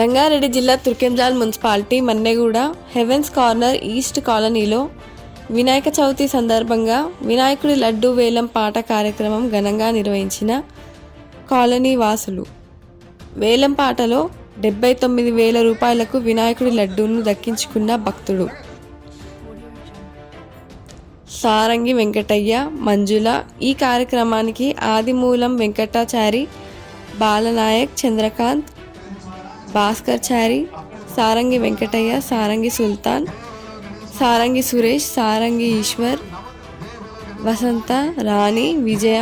రంగారెడ్డి జిల్లా Turkayamjal municipality Manneguda heavens corner east కాలనీలో వినాయక చవితి సందర్భంగా వినాయకుడి లడ్డూ వేలం పాట కార్యక్రమం ఘనంగా నిర్వహించిన కాలనీ వాసులు. వేలం పాటలో 79,000 రూపాయలకు వినాయకుడి లడ్డూను దక్కించుకున్న భక్తుడు సారంగి వెంకటయ్య, మంజుల. ఈ కార్యక్రమానికి ఆదిమూలం వెంకటాచారి, బాలనాయక్, చంద్రకాంత్, భాస్కర్చారి, సారంగి వెంకటయ్య, సారంగి సుల్తాన్, సారంగి సురేష్, సారంగి ఈశ్వర్, వసంత, రాణి, విజయ,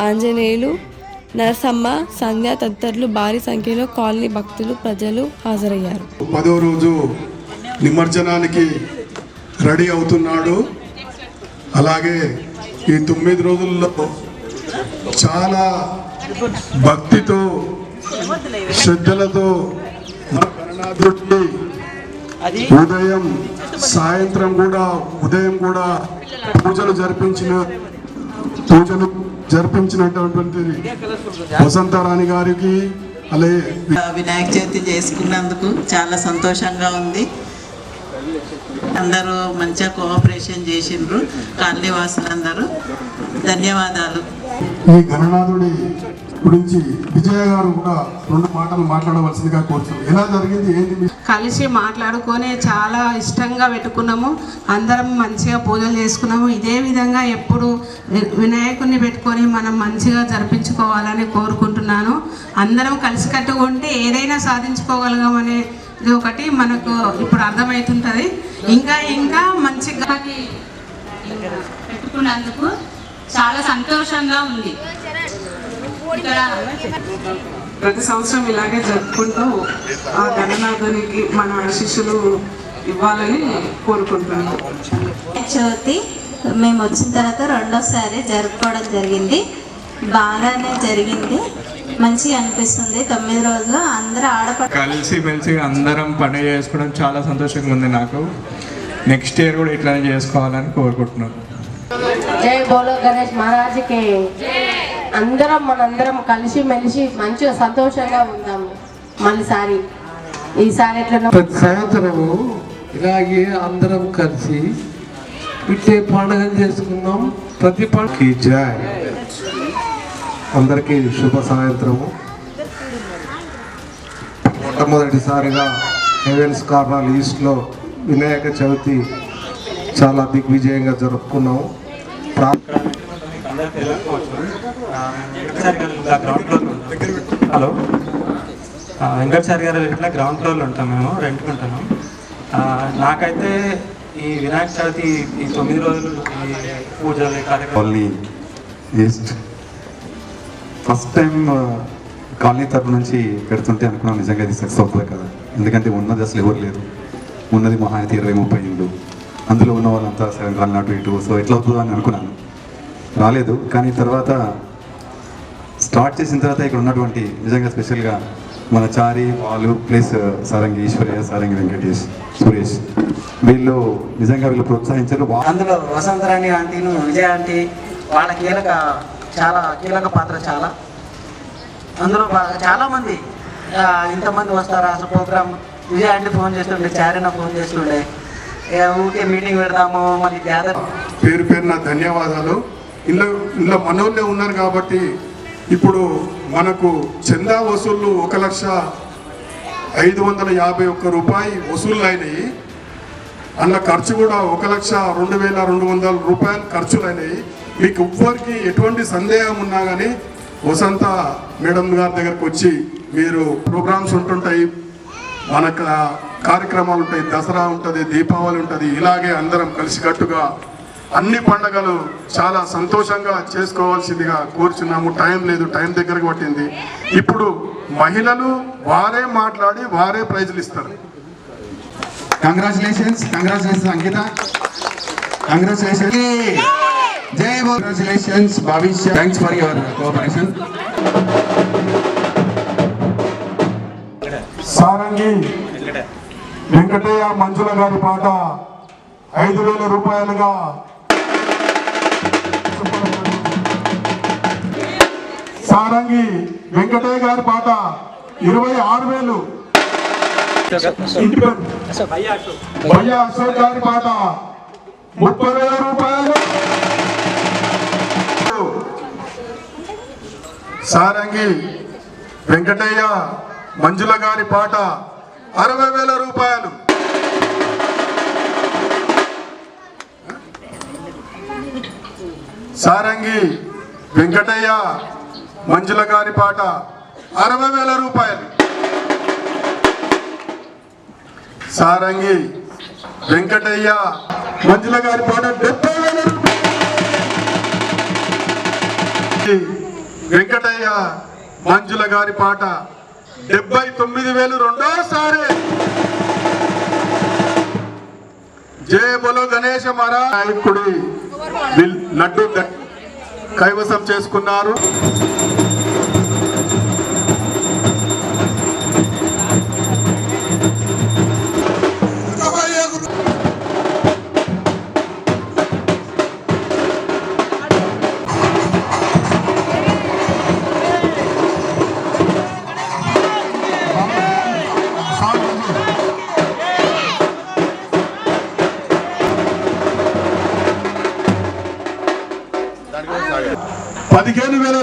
ఆంజనేయులు, నరసమ్మ, సంధ్య తదితరులు భారీ సంఖ్యలో కాలనీ భక్తులు ప్రజలు హాజరయ్యారు. 10వ రోజు నిమజ్జనానికి రెడీ అవుతున్నాడు. అలాగే ఈ 9 రోజుల్లో చాలా భక్తితో శ్రద్ధలతో ఉదయం సాయంత్రం కూడా పూజలు జరిపించినటువంటి వసంతరాణి గారికి అలాగే వినాయక చవితి చేసుకున్నందుకు చాలా సంతోషంగా ఉంది. అందరూ మంచిగా కోఆపరేషన్ చేసిండ్రు. కాలనీ వాసులందరూ ధన్యవాదాలు. ఈ గణనాథుడి గురించి విజయ గారు కూడా 2 మాటలు మాట్లాడవలసిందిగా కోరుతున్నాం. ఎలా జరిగింది, ఏంటి? కలిసి మాట్లాడుకొని చాలా ఇష్టంగా పెట్టుకున్నాము. అందరం మంచిగా పూజలు చేసుకున్నాము. ఇదే విధంగా ఎప్పుడు వినాయకుడిని పెట్టుకొని మనం మంచిగా జరిపించుకోవాలని కోరుకుంటున్నాను. అందరం కలిసికట్టుగా ఉంటే ఏదైనా సాధించుకోగలగామనేది ఒకటి మనకు ఇప్పుడు అర్థమవుతుంటుంది. ఇంకా మంచిగా పెట్టుకున్నందుకు చాలా సంతోషంగా ఉంది. ప్రతి సంవత్సరం ఇలాగే జరుపుకుంటూ ఆ గణనాథునికి మన ఆశీస్సులు ఇవ్వాలని కోరుకుంటున్నాను. చవితి మేము వచ్చిన తర్వాత 2వసారి జరుపుకోవడం జరిగింది. బాగానే జరిగింది, మంచిగా అనిపిస్తుంది. 9 రోజులు అందరూ కలిసి మెలిసిగా అందరం పండుగ చేసుకోవడం చాలా సంతోషంగా ఉంది. నాకు నెక్స్ట్ ఇయర్ కూడా ఇట్లానే చేసుకోవాలని కోరుకుంటున్నాను. జై బోలో గణేష్ మహారాజ్కి. మనందరం కలిసి మెలిసి మంచిగా సంతోషంగా ఉందాము. ఈసారి ఎట్లా ప్రతి సంవత్సరము ఇలాగే అందరం కలిసి ఇట్లే పండుగలు చేసుకుందాం. ప్రతి పండుగకి జై. అందరికీ శుభ సాయంత్రము. మొట్టమొదటిసారిగా హెవెన్స్ కార్నర్ ఈస్ట్లో వినాయక చవితి చాలా దిగ్విజయంగా జరుపుకున్నాము. హలో, వెంకటచారి గారు ఇట్లా గ్రౌండ్ ఫ్లోర్లో ఉంటాం, మేము రెంట్కుంటాము. నాకైతే ఈ వినాయక చవితి ఈ 9 రోజులు పూజలు కార్యక్రమాలు ఫస్ట్ టైం కాలనీ తరపు నుంచి పెడుతుంటే అనుకున్నాను నిజంగా ఇది సక్సెస్ అవుతుంది కదా. ఎందుకంటే ఉన్నది అసలు ఎవరు లేరు. ఉన్నది మహా అయితే 20-30 ఇళ్ళు. అందులో ఉన్న వాళ్ళంతా 7 కాలనీ అటు ఇటు. సో ఎట్లా అవుతుందో అని అనుకున్నాను. రాలేదు. కానీ తర్వాత స్టార్ట్ చేసిన తర్వాత ఇక్కడ ఉన్నటువంటి నిజంగా స్పెషల్గా మన చారి వాళ్ళు ప్లస్ సారంగి ఈశ్వర్య, సారంగి వెంకటేష్, సురేష్, వీళ్ళు ప్రోత్సహించారు. అందులో వసంతరాణి ఆంటీను, విజయ ఆంటీ వాళ్ళ చాలా కీలక పాత్ర. అందులో చాలామంది ఇంతమంది వస్తారు. అసలు ప్రోగ్రామ్ విజయ ఆంటీ ఫోన్ చేస్తుండే, చారిన ఫోన్ చేస్తుండే, ఊరికే మీటింగ్ పెడదాము మళ్ళీ గ్యాదర్. పేరున ధన్యవాదాలు. ఇందులో మనోళ్ళే ఉన్నారు కాబట్టి ఇప్పుడు మనకు చందా వసూళ్ళు 1,05,51 రూపాయి వసూళ్ళు అయినాయి. అందులో ఖర్చు కూడా 1,02,200 రూపాయలు ఖర్చులైనాయి. మీకు ఎవ్వరికి ఎటువంటి సందేహం ఉన్నా కానీ వసంత మేడం గారి దగ్గరకు వచ్చి మీరు ప్రోగ్రామ్స్ ఉంటుంటాయి, మనకు కార్యక్రమాలు ఉంటాయి, దసరా ఉంటుంది, దీపావళి ఉంటుంది. ఇలాగే అందరం కలిసికట్టుగా అన్ని పండుగలు చాలా సంతోషంగా చేసుకోవాల్సిందిగా కోరుచున్నాము. టైం లేదు, టైం దగ్గరకు పట్టింది. ఇప్పుడు మహిళలు వారే మాట్లాడి వారే ప్రైజులు ఇస్తారు. కంగ్రాచులేషన్స్ అంకిత. కంగ్రాచులేషన్స్. జై బోలో. Congratulations Bhavishya. Thanks for your cooperation. Sarangi Venkataiah, Manjula గారి పాట 5,000 రూపాయలుగా. సారంగి వెంకటయ్య గారి పాట 26,000. ఇంటి పేరు భయ్యా అశోక్ గారి పాట 30,000 రూపాయలు. సారంగి వెంకటయ్య మంజుల గారి పాట 60,000 రూపాయలు. సారంగి వెంకటయ్య మంజుల గారి పాట 60,000 రూపాయలు. సారంగి వెంకటయ్య మంజుల గారి పాట 70,000 రూపాయలు. వెంకటయ్య మంజుల గారి పాట 79,000 రెండోసారి. జయ బోలో గణేశ మహారాజ్. నాయకుడి లడ్డు కైవసం చేసుకున్నారు.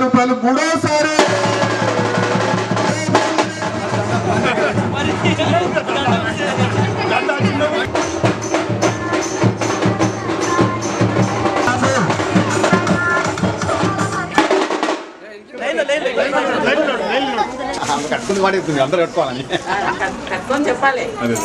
రూపాయలు మూడోసారి. కట్టుకుని వాడేస్తుంది అందరూ కట్టుకోవాలని కట్టుకొని చెప్పాలి. అదే